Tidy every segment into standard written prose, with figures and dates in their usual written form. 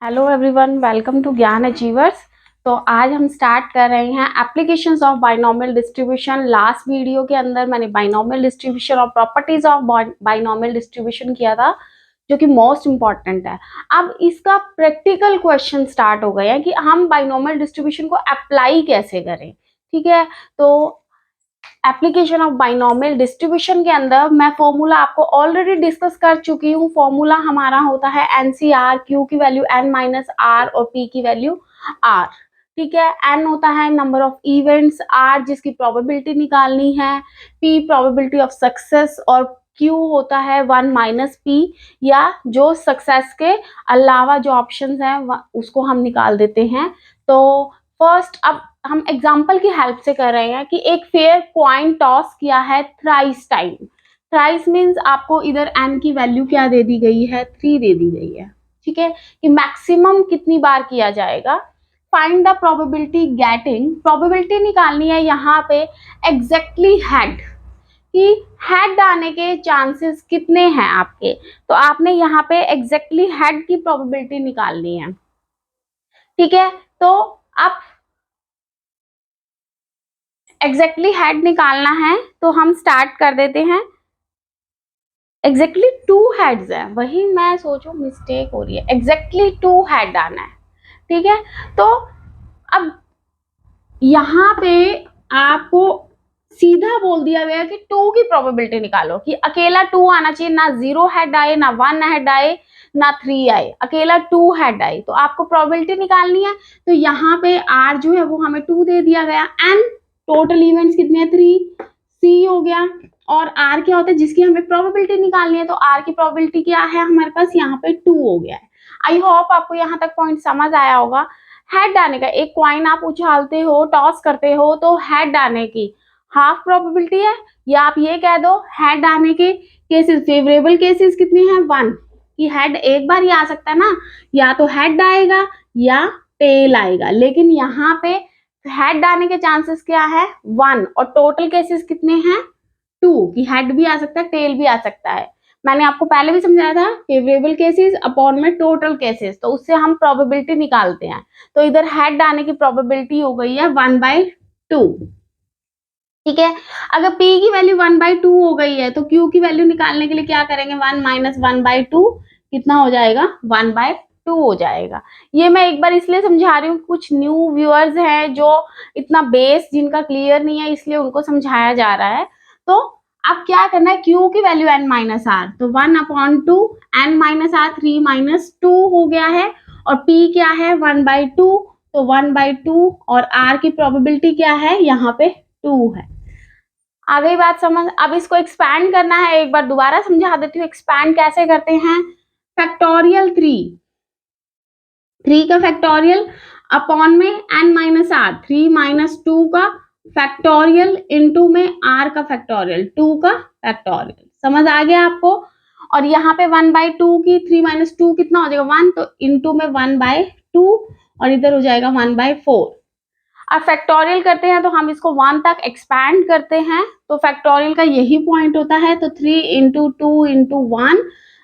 Hello everyone, welcome to ज्ञान achievers. तो आज हम स्टार्ट कर रहे हैं applications of binomial distribution. Last video के अंदर मैंने बाइनोमियल डिस्ट्रीब्यूशन और प्रॉपर्टीज ऑफ बाइनोमियल डिस्ट्रीब्यूशन किया था, जो कि मोस्ट इंपॉर्टेंट है। अब इसका प्रैक्टिकल क्वेश्चन स्टार्ट हो गए हैं कि हम बाइनोमियल डिस्ट्रीब्यूशन को अप्लाई कैसे करें। ठीक है, तो एप्लीकेशन ऑफ बाइनोमियल डिस्ट्रीब्यूशन के अंदर मैं फॉर्मूला आपको ऑलरेडी डिस्कस कर चुकी हूँ। फॉर्मूला हमारा होता है एनसीआर, क्यू की वैल्यू एन माइनस आर और पी की वैल्यू आर। ठीक है, एन होता है नंबर ऑफ इवेंट्स, आर जिसकी प्रोबेबिलिटी निकालनी है, पी प्रोबेबिलिटी ऑफ सक्सेस और क्यू होता है वन माइनस पी, या जो सक्सेस के अलावा जो ऑप्शंस हैं उसको हम निकाल देते हैं। तो फर्स्ट अब हम एग्जाम्पल की हेल्प से कर रहे हैं कि एक फेयर कॉइन टॉस किया है थ्राइस टाइम। थ्राइस मींस आपको इधर एन की वैल्यू क्या दे दी गई है, 3 दे दी गई है। ठीक है, कि मैक्सिमम कितनी बार किया जाएगा। Find the probability getting, probability निकालनी है यहाँ पे एग्जैक्टली हेड, कि हेड आने के चांसेस कितने हैं आपके। तो आपने यहाँ पे एग्जैक्टली हेड की प्रोबेबिलिटी निकालनी है। ठीक है, तो आप एग्जैक्टली हेड निकालना है तो हम स्टार्ट कर देते हैं। एग्जैक्टली टू हेड्स है, वही मैं सोचूं मिस्टेक हो रही है, एग्जैक्टली टू हेड आना है। ठीक है, तो अब यहाँ पे आपको सीधा बोल दिया गया कि टू की प्रोबेबिलिटी निकालो, कि अकेला टू आना चाहिए, ना जीरो हेड आए, ना वन हेड आए, ना थ्री आए, अकेला टू हेड आए। तो आपको प्रोबेबिलिटी निकालनी है। तो यहाँ पे आर जो है वो हमें टू दे दिया गया, एन टोटल इवेंट्स कितने हैं, 3, सी हो गया, और आर क्या होता है जिसकी हमें प्रोबेबिलिटी निकालनी है। तो आर की प्रोबेबिलिटी क्या है हमारे पास, यहाँ पे 2 हो गया है। आई होप आपको यहाँ तक पॉइंट समझ आया होगा। हेड आने का, एक क्वाइन आप उछालते हो, टॉस करते हो, तो हेड आने की हाफ प्रोबेबिलिटी है, या आप ये कह दो हेड आने के केसेस, फेवरेबल केसेस कितने हैं, 1, कि हेड एक बार ही आ सकता है ना, या तो हेड आएगा या टेल आएगा। लेकिन यहाँ पे हेड आने के चांसेस क्या है, 1, और टोटल केसेस कितने हैं, 2, कि हेड भी आ सकता है, टेल भी आ सकता है। मैंने आपको पहले भी समझाया था, फेवरेबल केसेस अपॉन में टोटल केसेस, तो उससे हम प्रोबेबिलिटी निकालते हैं। तो इधर हेड आने की प्रोबेबिलिटी हो गई है 1/2। ठीक है, अगर P की वैल्यू 1/2 हो गई है तो Q की वैल्यू निकालने के लिए क्या करेंगे, 1 माइनस 1/2 कितना हो जाएगा, 1/2 हो जाएगा। ये मैं एक बार इसलिए समझा रही हूँ, कुछ न्यू व्यूअर्स हैं जो इतना बेस जिनका क्लियर नहीं है, इसलिए उनको समझाया जा रहा है। तो अब क्या करना है, Q की वैल्यू n माइनस आर, तो 1/2, n माइनस आर 3 माइनस 2 हो गया है, और P क्या है 1/2, तो 1/2, और R की प्रोबेबिलिटी क्या है, यहाँ पे 2 है। आ गई बात समझ। अब इसको एक्सपैंड करना है, एक बार दोबारा समझा देती हूँ एक्सपैंड कैसे करते हैं। फैक्टोरियल 3 का फैक्टोरियल अपॉन में n माइनस आर, 3 माइनस 2 का फैक्टोरियल इंटू में r का फैक्टोरियल, 2 का फैक्टोरियल। समझ आ गया आपको। और यहाँ पे 1/2 की 3 माइनस 2 कितना हो जाएगा, 1, तो इंटू में 1/2, और इधर हो जाएगा 1/4। अब फैक्टोरियल करते हैं तो हम इसको 1 तक एक्सपैंड करते हैं, तो फैक्टोरियल का यही पॉइंट होता है। तो 3 इंटू 2 इंटू 1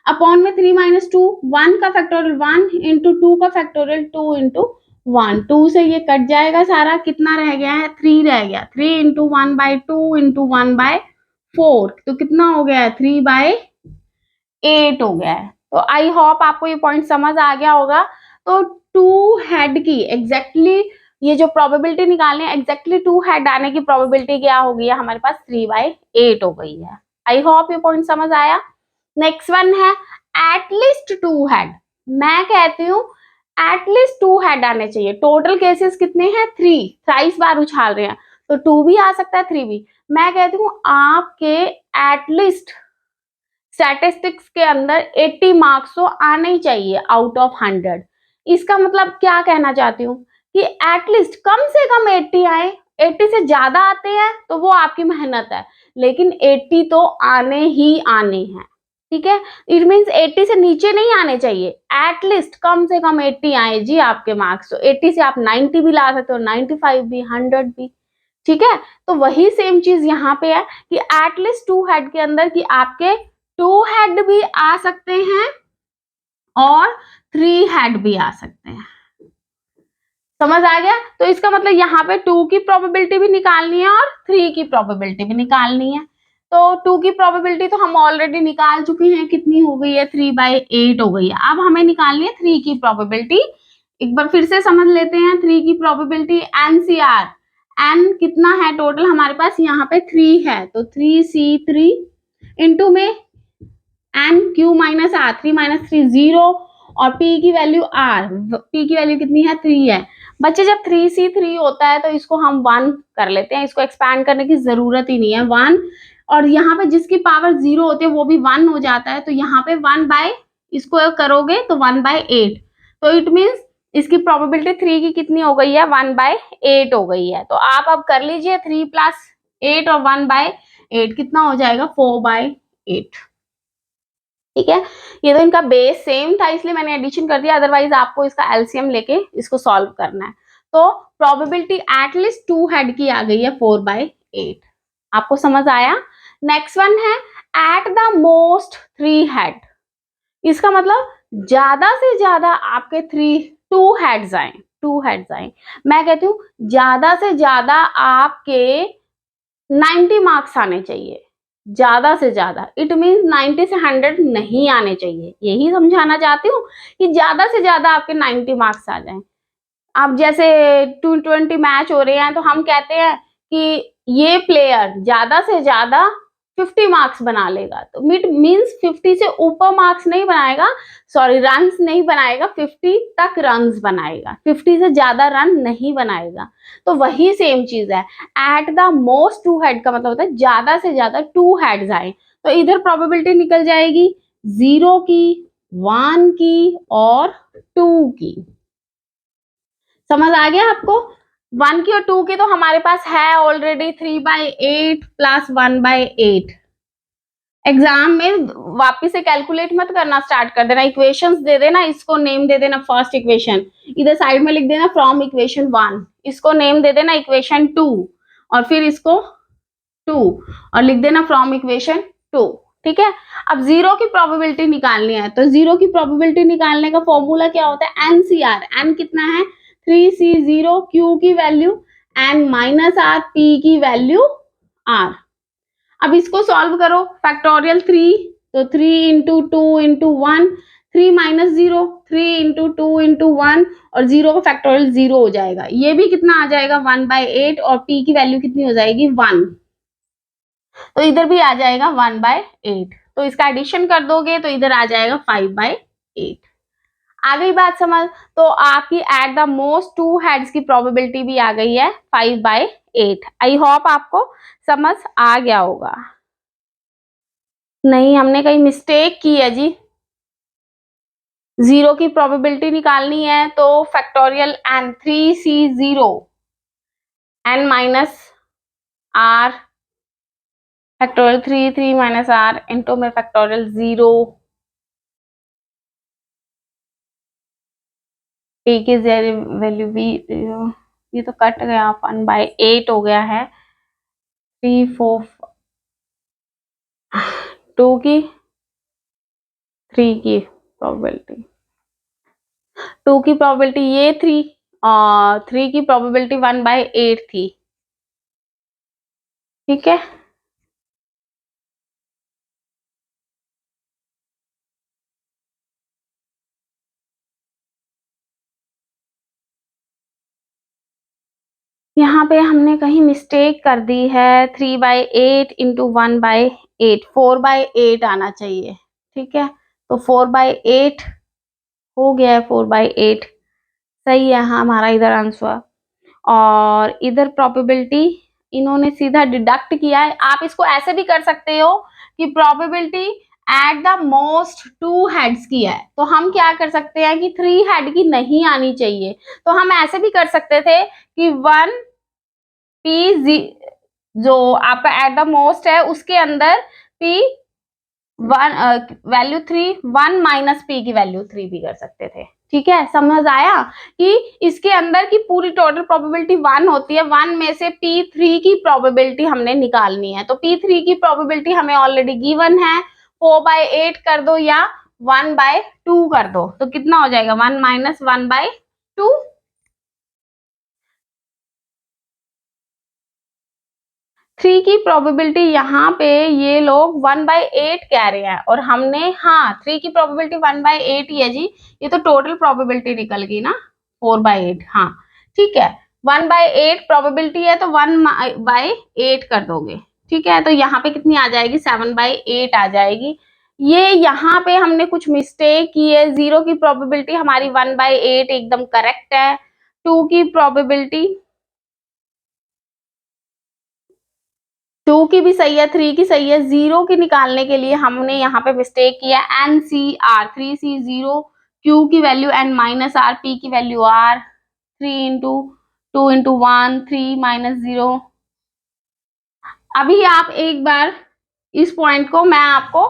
अपॉन में 3 माइनस 2, 1 का फैक्टोरियल 1 इंटू 2 का फैक्टोरियल 2 इंटू 1, 2 से ये कट जाएगा सारा, कितना रह गया है, 3 रह गया, 3 इंटू 1/2 इंटू 1/4, तो कितना हो गया है, 3/8 हो गया है। तो आई होप आपको ये पॉइंट समझ आ गया होगा। तो टू हेड की एग्जैक्टली ये जो प्रोबेबिलिटी निकालनी है, एग्जैक्टली टू हेड आने की प्रोबेबिलिटी क्या हो गई है हमारे पास, 3/8 हो गई है। आई होप ये पॉइंट समझ आया। नेक्स्ट वन है एटलीस्ट टू हेड। मैं कहती हूँ एटलीस्ट टू हेड आने चाहिए। टोटल केसेस कितने हैं, 3, थ्राइस बार उछाल रहे हैं, तो 2 भी आ सकता है, 3 भी। मैं कहती हूँ आपके एटलीस्ट स्टैटिस्टिक्स के अंदर 80 मार्क्स तो आने ही चाहिए आउट ऑफ 100। इसका मतलब क्या कहना चाहती हूँ कि एटलीस्ट कम से कम 80 आए। 80 से ज्यादा आते हैं तो वो आपकी मेहनत है, लेकिन 80 तो आने ही आने हैं। ठीक है, इट मींस 80 से नीचे नहीं आने चाहिए, एटलीस्ट कम से कम 80 आए जी आपके मार्क्स। तो 80 से आप 90 भी ला सकते हो, 95 भी, 100 भी। ठीक है, तो वही सेम चीज यहाँ पे है कि एटलीस्ट टू हेड के अंदर कि आपके 2 हेड भी आ सकते हैं और 3 हेड भी आ सकते हैं। समझ आ गया? तो इसका मतलब यहाँ पे 2 की प्रोबेबिलिटी भी निकालनी है और 3 की प्रोबेबिलिटी भी निकालनी है। तो 2 की प्रोबेबिलिटी तो हम ऑलरेडी निकाल चुके हैं, कितनी हो गई है, 3/8 हो गई है। अब हमें निकालनी है 3 की प्रोबेबिलिटी। एक बार फिर से समझ लेते हैं 3 की प्रोबेबिलिटी। NCR, n कितना है टोटल हमारे पास, यहाँ पे 3 है, तो 3C3 इंटू में NQ माइनस R, 3 माइनस 3 0, और P की वैल्यू R, P की वैल्यू कितनी है, 3 है। बच्चे जब 3C3 होता है तो इसको हम 1 कर लेते हैं, इसको एक्सपैंड करने की जरूरत ही नहीं है, 1। और यहाँ पे जिसकी पावर 0 होती है वो भी 1 हो जाता है, तो यहाँ पे 1 बाय, इसको करोगे तो 1/8, तो इट मीन्स इसकी प्रोबेबिलिटी 3 की कितनी हो गई है, 1/8 हो गई है। तो आप अब कर लीजिए 3 + 8 और 1/8 कितना हो जाएगा, 4/8। ठीक है, ये तो इनका बेस सेम था इसलिए मैंने एडिशन कर दिया, अदरवाइज आपको इसका एलसीएम लेके इसको सॉल्व करना है। तो प्रोबेबिलिटी एटलीस्ट 2 हेड की आ गई है, 4/8। आपको समझ आया? नेक्स्ट वन है एट द मोस्ट 3 हेड। इसका मतलब ज्यादा से ज्यादा आपके 2 हेड्स आए, 2 हेड्स आए। मैं कहती हूँ ज्यादा से ज्यादा आपके 90 मार्क्स आने चाहिए, ज्यादा से ज्यादा, इट मीन 90 से 100 नहीं आने चाहिए। यही समझाना चाहती हूँ कि ज्यादा से ज्यादा आपके 90 मार्क्स आ जाएं। अब जैसे 220 मैच हो रहे हैं तो हम कहते हैं कि ये प्लेयर ज्यादा से ज्यादा 50 मार्क्स बना लेगा, तो मीन्स 50 से ऊपर मार्क्स नहीं बनाएगा, सॉरी रन्स नहीं बनाएगा, 50 तक रन्स बनाएगा, 50 से ज्यादा रन नहीं बनाएगा। तो वही सेम चीज है, एट द मोस्ट 2 हेड का मतलब होता है ज्यादा से ज्यादा 2 हेड्स आए। तो इधर प्रोबेबिलिटी निकल जाएगी 0 की, 1 की और 2 की। समझ आ गया आपको? 1 की और 2 की तो हमारे पास है ऑलरेडी, 3/8 + 1/8। एग्जाम में वापिस से कैलकुलेट मत करना, स्टार्ट कर देना, इक्वेशंस दे देना, इसको नेम दे देना फर्स्ट इक्वेशन, इधर साइड में लिख देना फ्रॉम इक्वेशन 1, इसको नेम दे देना इक्वेशन 2, और फिर इसको 2 और लिख देना फ्रॉम इक्वेशन 2। ठीक है, अब 0 की प्रोबेबिलिटी निकालनी है, तो 0 की प्रोबेबिलिटी निकालने का फॉर्मूला क्या होता है, NCR, n कितना है 3C0, Q की value n minus R, P की वैल्यू R। अब इसको सॉल्व करो, फैक्टोरियल 3, तो 3 into 2 into 1, 3 minus 0, 3 into 2 into 1, और 0 का फैक्टोरियल 0 हो जाएगा, ये भी कितना आ जाएगा 1/8, और P की वैल्यू कितनी हो जाएगी 1, तो इधर भी आ जाएगा 1/8। तो इसका एडिशन कर दोगे तो इधर आ जाएगा 5/8। आ गई बात समझ? तो आपकी एट द मोस्ट 2 हेड्स की प्रोबेबिलिटी भी आ गई है 5/8। आई होप आपको समझ आ गया होगा। नहीं, हमने कहीं मिस्टेक की है जी। 0 की प्रोबेबिलिटी निकालनी है तो factorial n, 3C0 n minus r factorial 3 minus r into में फैक्टोरियल 0, p की वैल्यू भी, ये तो कट गया, 1/8 हो गया है, 3 4 2 की 3 की प्रोबेबिलिटी, 2 की प्रोबेबिलिटी ये 3 और 3 की प्रोबेबिलिटी 1/8 थी। ठीक है, यहाँ पे हमने कहीं मिस्टेक कर दी है, 3/8 इंटू 1/8, 4/8 आना चाहिए। ठीक है, तो 4/8 हो गया है, 4/8 सही है, हाँ हमारा इधर आंसर। और इधर प्रोबेबिलिटी इन्होंने सीधा डिडक्ट किया है। आप इसको ऐसे भी कर सकते हो कि probability at the most 2 heads की है, तो हम क्या कर सकते हैं कि 3 हेड की नहीं आनी चाहिए, तो हम ऐसे भी कर सकते थे कि 1 P जो आपका एट द मोस्ट है उसके अंदर P 1 वैल्यू 3, 1 माइनस P की वैल्यू 3 भी कर सकते थे। ठीक है, समझ आया कि इसके अंदर की पूरी टोटल प्रोबेबिलिटी 1 होती है, 1 में से P3 की प्रोबेबिलिटी हमने निकालनी है, तो P3 की प्रोबेबिलिटी हमें ऑलरेडी गिवन है, 4/8 कर दो या 1/2 कर दो तो कितना हो जाएगा 1 माइनस 1/2। 3 की प्रोबेबिलिटी यहाँ पे ये लोग 1/8 कह रहे हैं और हमने, हाँ 3 की प्रोबेबिलिटी 1/8 ही है जी, ये तो टोटल प्रोबेबिलिटी निकल गई ना 4/8। हाँ ठीक है, 1/8 प्रोबेबिलिटी है तो 1/8 कर दोगे। ठीक है, तो यहाँ पे कितनी आ जाएगी 7/8 आ जाएगी। ये यहाँ पे हमने कुछ मिस्टेक की है, 0 की प्रोबेबिलिटी हमारी 1/8 एकदम करेक्ट है। 2 की प्रोबेबिलिटी 2 की भी सही है, 3 की सही है, 0 की निकालने के लिए हमने यहाँ पे मिस्टेक किया NCR 3C 0, Q की value N minus R, P की value R, 3 into 2 into 1, 3 minus 0। अभी आप एक बार इस पॉइंट को मैं आपको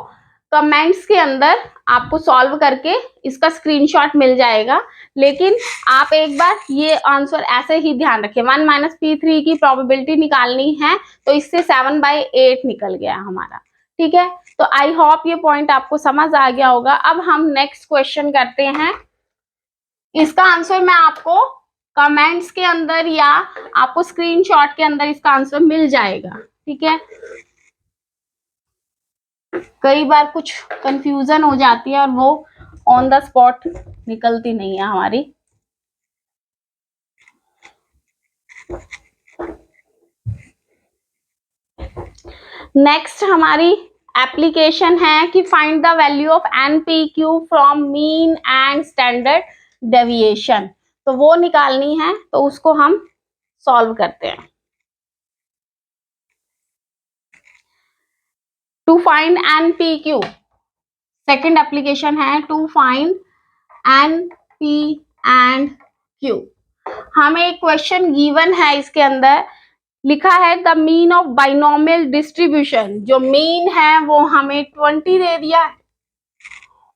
कमेंट्स के अंदर आपको सॉल्व करके इसका स्क्रीनशॉट मिल जाएगा, लेकिन आप एक बार ये आंसर ऐसे ही ध्यान रखिए। 1 माइनस P3 की प्रोबेबिलिटी निकालनी है तो इससे 7/8 निकल गया हमारा। ठीक है, तो आई होप ये पॉइंट आपको समझ आ गया होगा। अब हम नेक्स्ट क्वेश्चन करते हैं। इसका आंसर मैं आपको कमेंट्स के अंदर या आपको स्क्रीनशॉट के अंदर इसका आंसर मिल जाएगा। ठीक है, कई बार कुछ कंफ्यूजन हो जाती है और वो ऑन द स्पॉट निकलती नहीं है हमारी। नेक्स्ट हमारी एप्लीकेशन है कि find the value of NPQ from mean and standard deviation. तो वो निकालनी है, तो उसको हम सॉल्व करते हैं। To find NPQ, second application है to find NP and Q। हमें एक क्वेश्चन गिवन है, इसके अंदर लिखा है the mean of binomial distribution. जो मीन है वो हमें 20 दे दिया है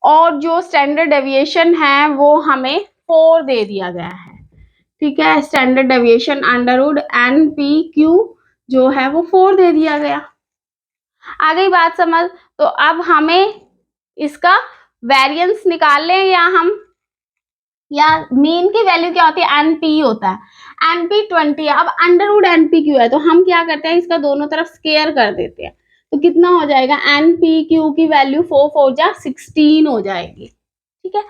और जो स्टैंडर्ड डेविएशन है वो हमें 4 दे दिया गया है। ठीक है, स्टैंडर्ड डेविएशन अंडरवुड NPQ जो है वो 4 दे दिया गया। आ गई बात समझ? तो अब हमें इसका वेरिएंस निकाल लें या मीन की वैल्यू क्या होती है NP होता है, NP 20 है। अब अंडरवुड NPQ है तो हम क्या करते हैं, इसका दोनों तरफ स्केयर कर देते हैं। तो कितना हो जाएगा NPQ की वैल्यू 4 4 जा 16 हो जाएगी। ठीक है,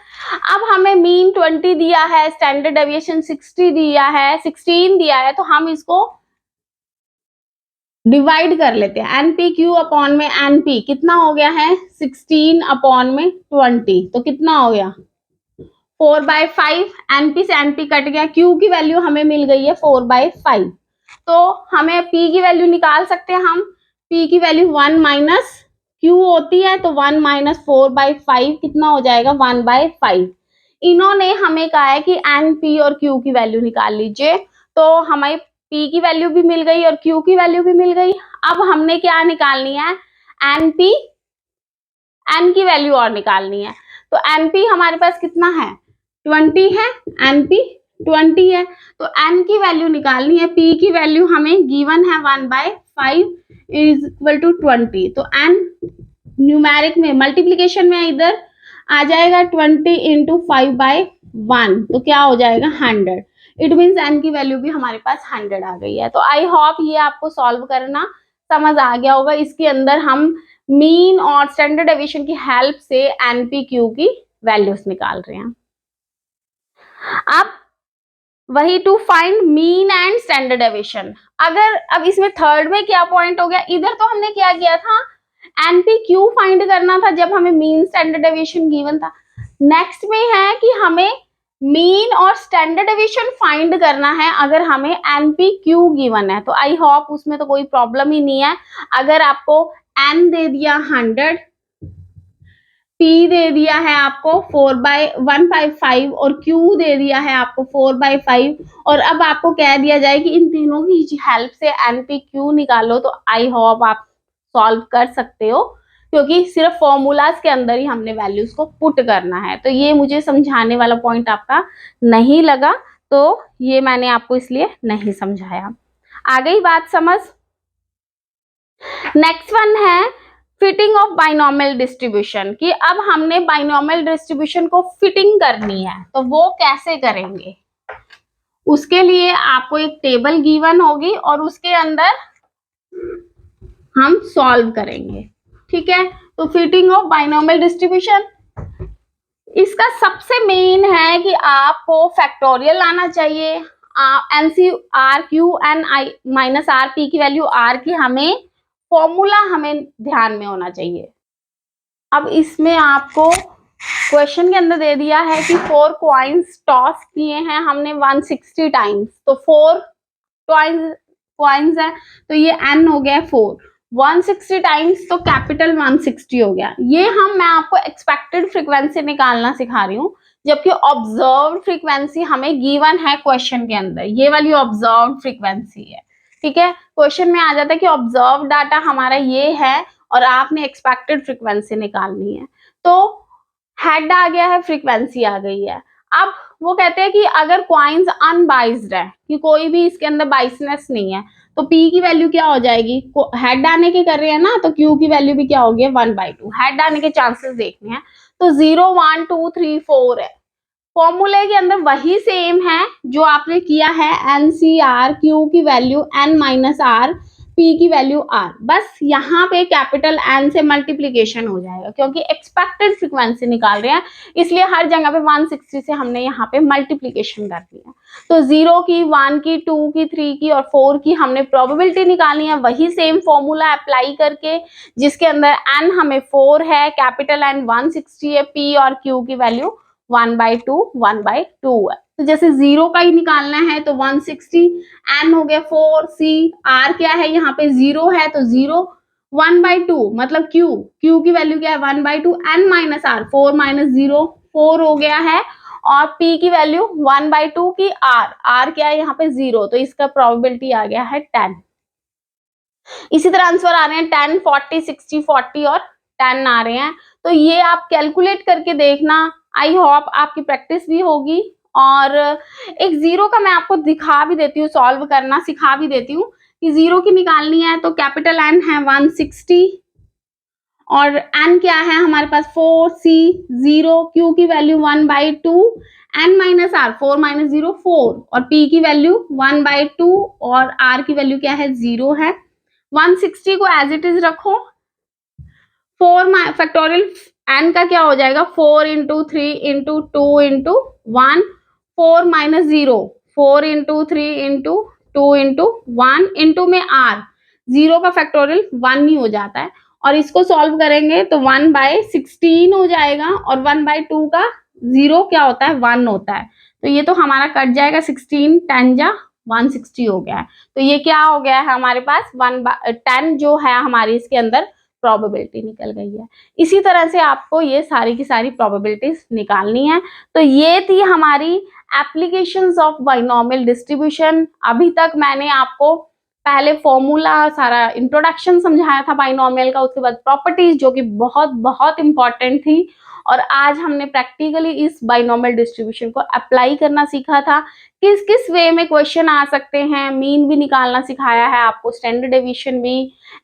अब हमें मीन 20 दिया है, स्टैंडर्ड डेविएशन 16 दिया है, तो हम इसको डिवाइड कर लेते हैं। NPQ अपॉन में NP कितना हो गया है 16 अपॉन में 20, तो कितना हो गया 4/5। NP से NP कट गया, Q की वैल्यू हमें मिल गई है 4/5। तो हमें P की वैल्यू निकाल सकते हैं हम। P की वैल्यू 1 माइनस Q होती है, तो 1 माइनस 4/5 कितना हो जाएगा 1/5। इन्होंने हमें कहा है कि NP और Q की वैल्यू निकाल लीजिए, तो हमें P की वैल्यू भी मिल गई और Q की वैल्यू भी मिल गई। अब हमने क्या निकालनी है, NP, N की वैल्यू और निकालनी है। तो NP हमारे पास कितना है 20 है, NP 20 है, तो N की वैल्यू निकालनी है। P की वैल्यू हमें गिवन है 1/5 इज इक्वल टू 20। तो N न्यूमेरिक में मल्टीप्लीकेशन में इधर आ जाएगा 20 इंटू 5/1, तो क्या हो जाएगा 100। इट मीन्स N की वैल्यू भी हमारे पास 100 आ गई है। तो आई होप ये आपको सॉल्व करना समझ आ गया होगा। इसके अंदर हम मीन और स्टैंडर्ड डेविएशन की हेल्प से NPQ की वैल्यूज निकाल रहे हैं। अब वही to find mean and standard deviation. अगर अब इसमें थर्ड में क्या पॉइंट हो गया, इधर तो हमने क्या किया था NPQ फाइंड करना था जब हमें मीन स्टैंडर्ड डेविएशन गिवन था। नेक्स्ट में है कि हमें मीन और स्टैंडर्ड डेविएशन फाइंड करना है अगर हमें NPQ गिवन है। तो आई होप उसमें तो कोई प्रॉब्लम ही नहीं है। अगर आपको N दे दिया 100, P दे दिया है आपको 4/1/5 और Q दे दिया है आपको 4/5, और अब आपको कह दिया जाए कि इन तीनों की हेल्प से NPQ निकालो, तो आई होप आप सॉल्व कर सकते हो, क्योंकि सिर्फ फॉर्मूलाज के अंदर ही हमने वैल्यूज को पुट करना है। तो ये मुझे समझाने वाला पॉइंट आपका नहीं लगा, तो ये मैंने आपको इसलिए नहीं समझाया। आ गई बात समझ? नेक्स्ट वन है फिटिंग ऑफ बाइनोमियल डिस्ट्रीब्यूशन, कि अब हमने बाइनोमियल डिस्ट्रीब्यूशन को फिटिंग करनी है, तो वो कैसे करेंगे। उसके लिए आपको एक टेबल गिवन होगी और उसके अंदर हम सॉल्व करेंगे, ठीक है। तो फिटिंग ऑफ बाइनोमियल डिस्ट्रीब्यूशन, इसका सबसे मेन है कि आपको फैक्टोरियल आना चाहिए। NC R Q N I minus R P की वैल्यू आर की हमें फॉर्मूला हमें ध्यान में होना चाहिए। अब इसमें आपको क्वेश्चन के अंदर दे दिया है कि 4 कॉइन्स टॉस किए हैं हमने 160 टाइम्स, तो 4 कॉइन्स है तो ये n हो गया 4, 160 टाइम्स तो कैपिटल 160 हो गया। ये मैं आपको एक्सपेक्टेड फ्रीक्वेंसी निकालना सिखा रही हूँ, जबकि ऑब्जर्व्ड फ्रीक्वेंसी हमें गिवन है क्वेश्चन के अंदर, ये वाली ऑब्जर्व्ड फ्रीक्वेंसी है, ठीक है। क्वेश्चन में आ जाता है कि ऑब्जर्व डाटा हमारा ये है और आपने एक्सपेक्टेड फ्रीक्वेंसी निकालनी है। तो हेड आ गया है, फ्रीक्वेंसी आ गई है। अब वो कहते हैं कि अगर क्वाइंस अनबाइज्ड है, कि कोई भी इसके अंदर बाइसनेस नहीं है, तो P की वैल्यू क्या हो जाएगी, हेड आने के कर रहे हैं ना, तो Q की वैल्यू भी क्या हो गया 1/2, हेड आने के चांसेस देखने हैं। तो 0 1 2 3 4 है, फॉर्मूले के अंदर वही सेम है जो आपने किया है, NCR Q की value n minus R, P की वैल्यू r, बस यहाँ पे कैपिटल N से मल्टीप्लीकेशन हो जाएगा, क्योंकि एक्सपेक्टेड फ्रीक्वेंसी निकाल रहे हैं, इसलिए हर जगह पे 160 से हमने यहाँ पे मल्टीप्लीकेशन कर दिया। तो 0 की, 1 की, 2 की, 3 की और 4 की हमने प्रोबेबिलिटी निकालनी है, वही सेम फॉर्मूला अप्लाई करके, जिसके अंदर n हमें 4 है, कैपिटल N 160 है, P और Q की वैल्यू 1/2 है। तो जैसे 0 का ही निकालना है तो 160, n हो गया 4, c, r क्या है, यहाँ पे 0 है तो 0, 1/2 मतलब q की वैल्यू क्या है 1/2, n माइनस आर, 4 माइनस 0 4 हो गया है, और p की वैल्यू 1/2 की r क्या है यहाँ पे 0, तो इसका प्रोबेबिलिटी आ गया है 10। इसी तरह आंसर आ रहे हैं 10, 40, 60, 40 और 10 आ रहे हैं। तो ये आप कैलकुलेट करके देखना, आई होप आपकी प्रैक्टिस भी होगी। और एक 0 का मैं आपको दिखा भी देती हूँ, सॉल्व करना सिखा भी देती हूँ कि 0 की निकालनी है, तो कैपिटल N है 160 और n क्या है हमारे पास 4, c 0, q की value 1/2, n minus R 4 minus 0 4, और p की वैल्यू 1/2 और r की वैल्यू क्या है 0 है। 160 को एज इट इज रखो, 4 फैक्टोरियल n का क्या हो जाएगा 4 into 3 into 2 into 1, 4 minus 0, 4 into 3 into 2 into 1 into में r, 0 का फैक्टोरियल 1 ही हो जाता है, और इसको सॉल्व करेंगे तो 1/16 हो जाएगा, और 1/2 का 0 क्या होता है 1 होता है, तो ये तो हमारा कट जाएगा, 16 10 जा 160 हो गया है। तो ये क्या हो गया है हमारे पास 10 जो है हमारी इसके अंदर प्रोबेबिलिटी निकल गई है। इसी तरह से आपको ये सारी की सारी प्रोबेबिलिटीज निकालनी है। तो ये थी हमारी एप्लीकेशंस ऑफ बाइनोमियल डिस्ट्रीब्यूशन। अभी तक मैंने आपको पहले फॉर्मूला, सारा इंट्रोडक्शन समझाया था बाइनोमियल का, उसके बाद प्रॉपर्टीज जो कि बहुत बहुत इंपॉर्टेंट थी, और आज हमने प्रैक्टिकली इस बाइनोमियल डिस्ट्रीब्यूशन को अप्लाई करना सीखा था। किस किस वे में क्वेश्चन आ सकते हैं, मीन भी निकालना सिखाया है आपको, स्टैंडर्ड डेविएशन भी,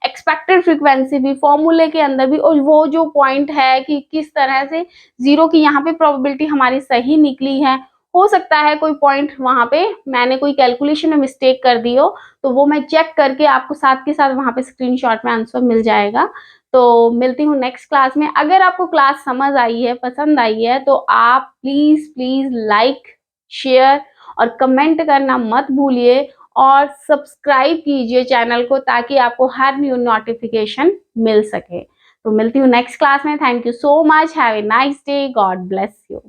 एक्सपेक्टेड फ्रीक्वेंसी भी, फॉर्मूले के अंदर भी, और वो जो पॉइंट है कि किस तरह से 0 की यहाँ पे प्रोबेबिलिटी हमारी सही निकली है। हो सकता है कोई पॉइंट वहां पे मैंने कोई कैलकुलेशन में मिस्टेक कर दी हो, तो वो मैं चेक करके आपको साथ के साथ वहां पे स्क्रीनशॉट में आंसर मिल जाएगा। तो मिलती हूँ नेक्स्ट क्लास में। अगर आपको क्लास समझ आई है, पसंद आई है, तो आप प्लीज प्लीज लाइक, शेयर और कमेंट करना मत भूलिए, और सब्सक्राइब कीजिए चैनल को, ताकि आपको हर न्यू नोटिफिकेशन मिल सके। तो मिलती हूँ नेक्स्ट क्लास में। Thank you so much, have a nice day, God bless you.